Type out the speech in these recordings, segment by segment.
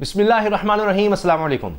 بسم اللہ الرحمن الرحیم، السلام علیکم۔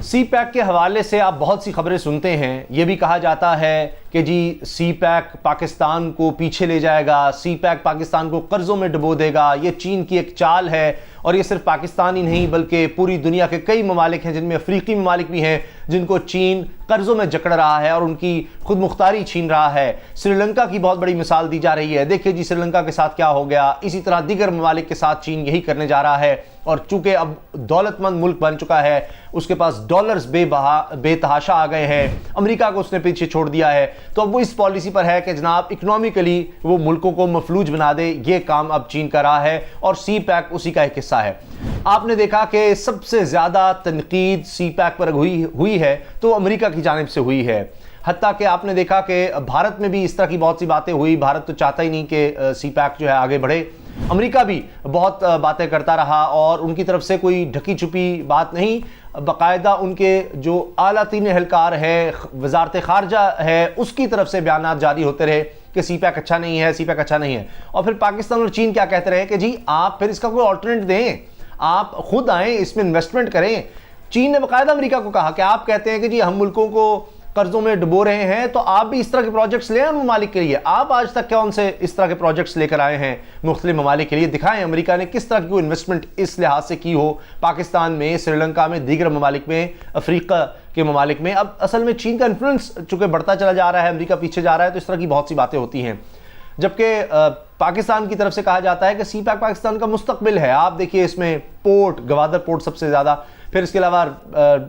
سی پیک کے حوالے سے آپ بہت سی خبریں سنتے ہیں۔ یہ بھی کہا جاتا ہے کہ جی سی پیک پاکستان کو پیچھے لے جائے گا، سی پیک پاکستان کو قرضوں میں ڈبو دے گا، یہ چین کی ایک چال ہے۔ اور یہ صرف پاکستان ہی نہیں بلکہ پوری دنیا کے کئی ممالک ہیں، جن میں افریقی ممالک بھی ہیں، جن کو چین قرضوں میں جکڑ رہا ہے اور ان کی خود مختاری چھین رہا ہے۔ سری لنکا کی بہت بڑی مثال دی جا رہی ہے، دیکھیں جی سری لنکا کے ساتھ کیا ہو گیا۔ اسی طرح دیگر ممالک کے ساتھ چین یہی کرنے جا رہا ہے، اور چونکہ اب دولت مند ملک بن چکا ہے، اس کے پاس ڈالرز بے تحاشا آ گئے ہیں، امریکہ کو اس نے پیچھے چھوڑ دیا ہے، تو اب وہ اس پالیسی پر ہے کہ جناب اکنومیکلی وہ ملکوں کو مفلوج بنا دے۔ یہ کام اب چین کر رہا ہے اور سی پیک اسی کا ایک حصہ ہے۔ آپ نے دیکھا کہ سب سے زیادہ تنقید سی پیک پر ہوئی ہے تو امریکہ کی جانب سے ہوئی ہے، حتیٰ کہ آپ نے دیکھا کہ بھارت میں بھی اس طرح کی بہت سی باتیں ہوئی۔ بھارت تو چاہتا ہی نہیں کہ سی پیک جو ہے آگے بڑھے، امریکہ بھی بہت باتیں کرتا رہا، اور ان کی طرف سے کوئی ڈھکی چھپی بات نہیں، باقاعدہ ان کے جو اعلیٰ ترین اہلکار ہے، وزارت خارجہ ہے، اس کی طرف سے بیانات جاری ہوتے رہے کہ سی پیک اچھا نہیں ہے، سی پیک اچھا نہیں ہے۔ اور پھر پاکستان اور چین کیا کہتے رہے کہ جی آپ پھر اس کا کوئی آلٹرنیٹ دیں، آپ خود آئیں، اس میں انویسٹمنٹ کریں۔ چین نے باقاعدہ امریکہ کو کہا کہ آپ کہتے ہیں کہ جی ہم ملکوں کو قرضوں میں ڈبو رہے ہیں، تو آپ بھی اس طرح کے پروجیکٹس لیں ان ممالک کے لیے۔ آپ آج تک کون سے اس طرح کے پروجیکٹس لے کر آئے ہیں مختلف ممالک کے لیے؟ دکھائیں امریکہ نے کس طرح کی کوئی انویسٹمنٹ اس لحاظ سے کی ہو پاکستان میں، سری لنکا میں، دیگر ممالک میں، افریقہ کے ممالک میں۔ اب اصل میں چین کا انفلوئنس چونکہ بڑھتا چلا جا رہا ہے، امریکہ پیچھے جا رہا ہے، تو اس طرح کی بہت سی باتیں ہوتی ہیں۔ جبکہ پاکستان کی طرف سے کہا جاتا ہے کہ سی پیک پاکستان کا مستقبل ہے۔ آپ دیکھیے اس میں پورٹ، گوادر پورٹ سب سے زیادہ، پھر اس کے علاوہ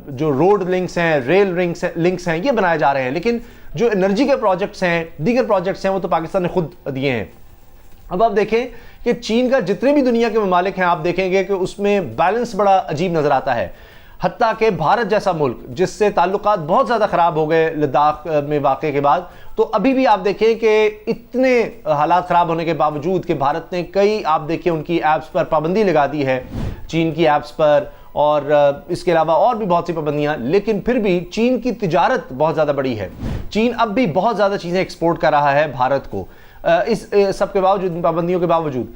جو روڈ لنکس ہیں، ریل لنکس ہیں، یہ بنائے جا رہے ہیں، لیکن جو انرجی کے پروجیکٹس ہیں، دیگر پروجیکٹس ہیں، وہ تو پاکستان نے خود دیے ہیں۔ اب آپ دیکھیں کہ چین کا جتنے بھی دنیا کے ممالک ہیں، آپ دیکھیں گے کہ اس میں بیلنس بڑا عجیب نظر آتا ہے۔ حتیٰ کہ بھارت جیسا ملک جس سے تعلقات بہت زیادہ خراب ہو گئے لداخ میں واقعے کے بعد، تو ابھی بھی آپ دیکھیں کہ اتنے حالات خراب ہونے کے باوجود کہ بھارت نے کئی، آپ دیکھیں ان کی ایپس پر پابندی لگا دی ہے، چین کی ایپس پر، اور اس کے علاوہ اور بھی بہت سی پابندیاں، لیکن پھر بھی چین کی تجارت بہت زیادہ بڑی ہے۔ چین اب بھی بہت زیادہ چیزیں ایکسپورٹ کر رہا ہے بھارت کو، اس سب کے باوجود، ان پابندیوں کے باوجود۔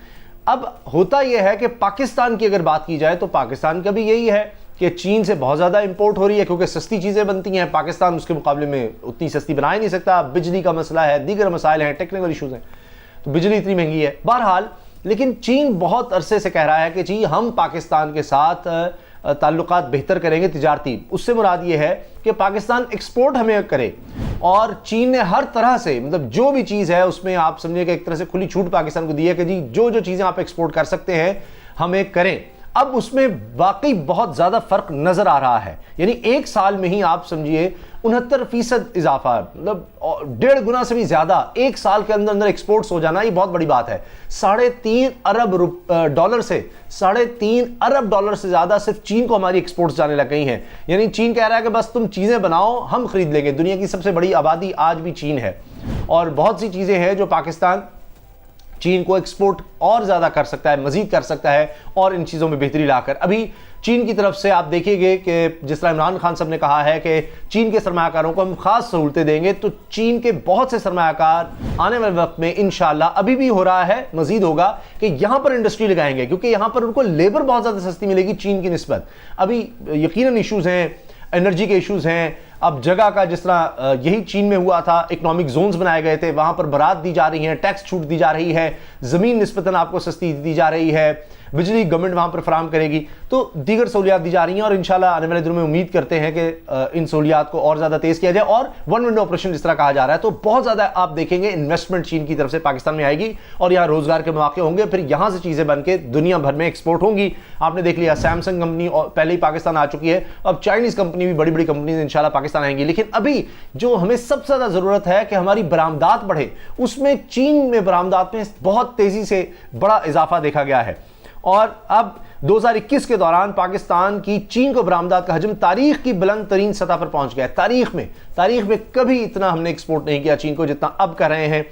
اب ہوتا یہ ہے کہ پاکستان کی اگر بات کی جائے تو پاکستان کا بھی یہی ہے کہ چین سے بہت زیادہ امپورٹ ہو رہی ہے، کیونکہ سستی چیزیں بنتی ہیں، پاکستان اس کے مقابلے میں اتنی سستی بنا ہی نہیں سکتا۔ بجلی کا مسئلہ ہے، دیگر مسائل ہیں، ٹیکنیکل ایشوز ہیں، تو بجلی اتنی مہنگی ہے۔ بہرحال لیکن چین بہت عرصے سے کہہ رہا ہے کہ جی ہم پاکستان کے ساتھ تعلقات بہتر کریں گے تجارتی۔ اس سے مراد یہ ہے کہ پاکستان ایکسپورٹ ہمیں کرے، اور چین نے ہر طرح سے، مطلب جو بھی چیز ہے اس میں آپ سمجھیں کہ ایک طرح سے کھلی چھوٹ پاکستان کو دی ہے کہ جی جو چیزیں آپ ایکسپورٹ کر سکتے ہیں ہمیں کریں۔ اب اس میں واقعی بہت زیادہ فرق نظر آ رہا ہے، یعنی ایک سال میں ہی آپ سمجھیے 69% اضافہ، مطلب 1.5 گنا سے بھی زیادہ ایک سال کے اندر ایکسپورٹس ہو جانا، یہ بہت بڑی بات ہے۔ 3.5 ارب ڈالر سے 3.5 ارب ڈالر سے زیادہ صرف چین کو ہماری ایکسپورٹس جانے لگ گئی ہیں۔ یعنی چین کہہ رہا ہے کہ بس تم چیزیں بناؤ، ہم خرید لیں گے۔ دنیا کی سب سے بڑی آبادی آج بھی چین ہے، اور بہت سی چیزیں ہیں جو پاکستان چین کو ایکسپورٹ اور زیادہ کر سکتا ہے، مزید کر سکتا ہے، اور ان چیزوں میں بہتری لا کر۔ ابھی چین کی طرف سے آپ دیکھیں گے کہ جس طرح عمران خان صاحب نے کہا ہے کہ چین کے سرمایہ کاروں کو ہم خاص سہولتیں دیں گے، تو چین کے بہت سے سرمایہ کار آنے والے وقت میں انشاءاللہ، ابھی بھی ہو رہا ہے، مزید ہوگا، کہ یہاں پر انڈسٹری لگائیں گے، کیونکہ یہاں پر ان کو لیبر بہت زیادہ سستی ملے گی چین کی نسبت۔ ابھی یقیناً ایشوز ہیں، انرجی کے ایشوز ہیں، اب جگہ کا، جس طرح یہی چین میں ہوا تھا، اکنامک زونز بنائے گئے تھے، وہاں پر برات دی جا رہی ہیں، ٹیکس چھوٹ دی جا رہی ہے، زمین نسبتاً آپ کو سستی دی جا رہی ہے، بجلی گورنمنٹ وہاں پر فراہم کرے گی، تو دیگر سہولیات دی جا رہی ہیں، اور انشاءاللہ آنے والے دنوں میں امید کرتے ہیں کہ ان سہولیات کو اور زیادہ تیز کیا جائے، اور ون ونڈو آپریشن جس طرح کہا جا رہا ہے، تو بہت زیادہ آپ دیکھیں گے انویسٹمنٹ چین کی طرف سے پاکستان میں آئے گی، اور یہاں روزگار کے مواقع ہوں گے، پھر یہاں سے چیزیں بن کے دنیا بھر میں ایکسپورٹ ہوں گی۔ آپ نے دیکھ لیا سیمسنگ کمپنی پہلے ہی پاکستان آ چکی ہے، اب چائنیز کمپنی بھی، بڑی بڑی کمپنیز انشاءاللہ پاکستان آئیں گی۔ لیکن ابھی جو ہمیں سب سے زیادہ ضرورت ہے کہ ہماری برآمدات بڑھے، اس میں چین میں برآمدات میں بہت تیزی سے بڑا اضافہ دیکھا گیا ہے، اور اب 2021 کے دوران پاکستان کی چین کو برآمدات کا حجم تاریخ کی بلند ترین سطح پر پہنچ گیا ہے۔ تاریخ میں کبھی اتنا ہم نے ایکسپورٹ نہیں کیا چین کو جتنا اب کر رہے ہیں۔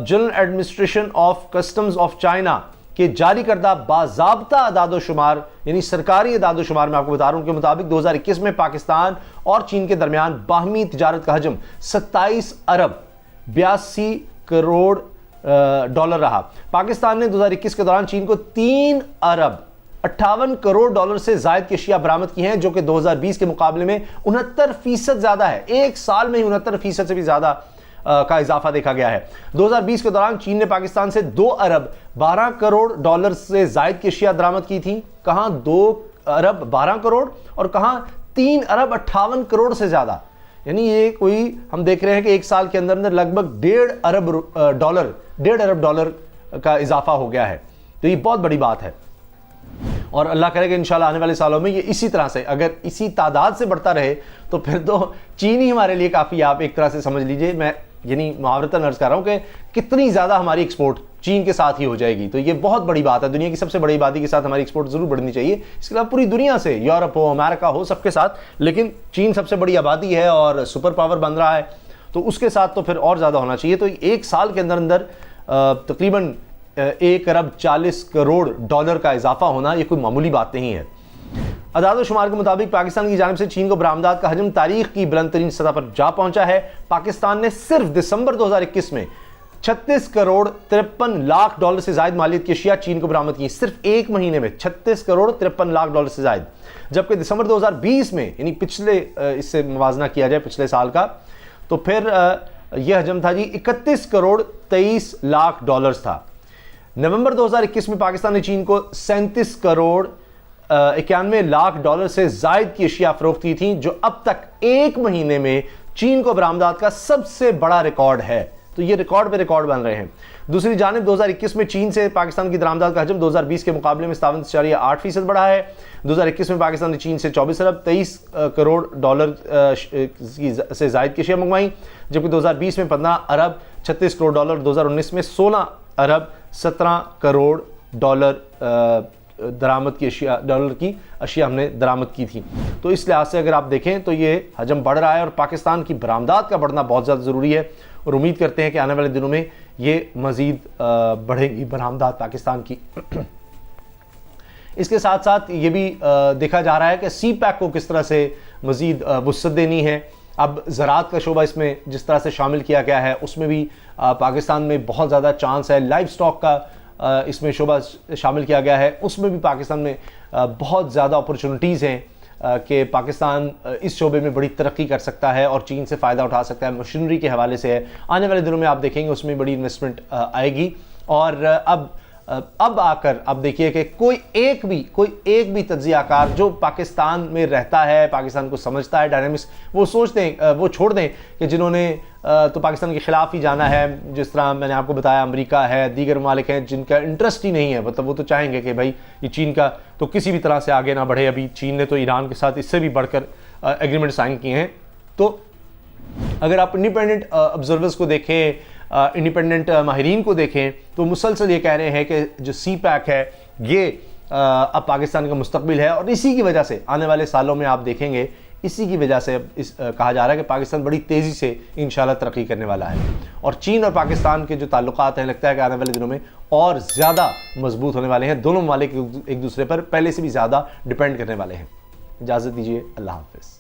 General administration of customs of China کے جاری کردہ باضابطہ اعداد و شمار، یعنی سرکاری اعداد و شمار میں آپ کو بتا رہا ہوں، کے مطابق 2021 میں پاکستان اور چین کے درمیان باہمی تجارت کا حجم 27 ارب 82 کروڑ ڈالر رہا۔ پاکستان نے 2021 کے دوران چین کو 3 ارب 58 کروڑ ڈالر سے زائد کی اشیاء برآمد کی ہیں، جو کہ 2020 کے مقابلے میں 69% زیادہ ہے۔ ایک سال میں 69% سے بھی زیادہ کا اضافہ دیکھا گیا ہے۔ 2020 کے دوران چین نے پاکستان سے 2 ارب 12 کروڑ ڈالر سے زائد کی اشیاء درآمد کی تھیں۔ کہاں 2 ارب 12 کروڑ اور کہاں 3 ارب 58 کروڑ سے زیادہ، یعنی یہ کوئی ہم دیکھ رہے ہیں کہ ایک سال کے اندر لگ بھگ 1.5 ارب ڈالر کا اضافہ ہو گیا ہے۔ تو یہ بہت بڑی بات ہے، اور اللہ کرے کہ انشاءاللہ آنے والے سالوں میں یہ اسی طرح سے اگر اسی تعداد سے بڑھتا رہے تو پھر تو چین ہی ہمارے لیے کافی، آپ ایک طرح سے سمجھ لیجئے، میں یعنی محاورتاً عرض کر رہا ہوں کہ کتنی زیادہ ہماری ایکسپورٹ چین کے ساتھ ہی ہو جائے گی۔ تو یہ بہت بڑی بات ہے، دنیا کی سب سے بڑی آبادی کے ساتھ ہماری ایکسپورٹ ضرور بڑھنی چاہیے، اس کے علاوہ پوری دنیا سے، یورپ ہو، امریکہ ہو، سب کے ساتھ، لیکن چین سب سے بڑی آبادی ہے اور سپر پاور بن رہا ہے، تو اس کے ساتھ تو پھر اور زیادہ ہونا چاہیے۔ تو ایک سال کے اندر تقریباً 1 ارب 40 کروڑ ڈالر کا اضافہ ہونا یہ کوئی معمولی بات نہیں ہے۔ اعداد و شمار کے مطابق پاکستان کی جانب سے چین کو برآمدات کا حجم تاریخ کی بلند ترین سطح پر جا پہنچا ہے۔ پاکستان نے صرف دسمبر 2021 میں 36 کروڑ 53 لاکھ ڈالر سے زائد مالیت کی اشیاء چین کو برآمد کی، صرف ایک مہینے میں 36 کروڑ 53 لاکھ ڈالر سے زائد، جبکہ دسمبر 2020 میں یعنی پچھلے اس سے موازنہ کیا جائے پچھلے سال کا تو پھر یہ حجم تھا 31 کروڑ 23 لاکھ ڈالرز تھا۔ نومبر 2021 میں پاکستان نے چین کو 37 کروڑ 91 لاکھ ڈالر سے زائد کی اشیاء فروخت کی تھیں، جو اب تک ایک مہینے میں چین کو برآمدات کا سب سے بڑا ریکارڈ ہے۔ تو یہ ریکارڈ پہ ریکارڈ بن رہے ہیں۔ دوسری جانب 2021 میں چین سے پاکستان کی درآمدات کا حجم 2020 کے مقابلے میں 57.8% بڑھا ہے۔ 2021 میں پاکستان نے چین سے 24 ارب 23 کروڑ ڈالر سے زائد کی اشیاء منگوائیں، جبکہ 2020 میں 15 ارب 36 کروڑ ڈالر، 2019 میں 16 ارب 17 کروڑ ڈالر درآمد کی اشیاء ہم نے درآمد کی تھی۔ تو اس لحاظ سے اگر آپ دیکھیں تو یہ حجم بڑھ رہا ہے، اور پاکستان کی برآمدات کا بڑھنا بہت زیادہ ضروری ہے، اور امید کرتے ہیں کہ آنے والے دنوں میں یہ مزید بڑھے گی برآمدات پاکستان کی۔ اس کے ساتھ ساتھ یہ بھی دیکھا جا رہا ہے کہ سی پیک کو کس طرح سے مزید وسعت دینی ہے۔ اب زراعت کا شعبہ اس میں جس طرح سے شامل کیا گیا ہے، اس میں بھی پاکستان میں بہت زیادہ چانس ہے۔ لائف سٹاک کا اس میں شعبہ شامل کیا گیا ہے، اس میں بھی پاکستان میں بہت زیادہ اپرچونٹیز ہیں کہ پاکستان اس شعبے میں بڑی ترقی کر سکتا ہے اور چین سے فائدہ اٹھا سکتا ہے۔ مشینری کے حوالے سے ہے، آنے والے دنوں میں آپ دیکھیں گے اس میں بڑی انویسٹمنٹ آئے گی، اور اب آ کر اب دیکھیے کہ کوئی ایک بھی تجزیہ کار جو پاکستان میں رہتا ہے، پاکستان کو سمجھتا ہے ڈائنامکس، وہ چھوڑ دیں کہ جنہوں نے تو پاکستان کے خلاف ہی جانا ہے، جس طرح میں نے آپ کو بتایا امریکہ ہے، دیگر ممالک ہیں جن کا انٹرسٹ ہی نہیں ہے، مطلب وہ تو چاہیں گے کہ بھائی یہ چین کا تو کسی بھی طرح سے آگے نہ بڑھے۔ ابھی چین نے تو ایران کے ساتھ اس سے بھی بڑھ کر ایگریمنٹ سائن کیے ہیں۔ تو اگر آپ انڈیپینڈنٹ آبزرورز کو دیکھیں، انڈیپینڈنٹ ماہرین کو دیکھیں، تو مسلسل یہ کہہ رہے ہیں کہ جو سی پیک ہے یہ اب پاکستان کا مستقبل ہے، اور اسی کی وجہ سے آنے والے سالوں میں آپ دیکھیں گے اسی کی وجہ سے کہا جا رہا ہے کہ پاکستان بڑی تیزی سے انشاءاللہ ترقی کرنے والا ہے، اور چین اور پاکستان کے جو تعلقات ہیں لگتا ہے کہ آنے والے دنوں میں اور زیادہ مضبوط ہونے والے ہیں۔ دونوں ممالک ایک دوسرے پر پہلے سے بھی زیادہ ڈیپینڈ کرنے والے ہیں۔ اجازت دیجیے، اللہ حافظ۔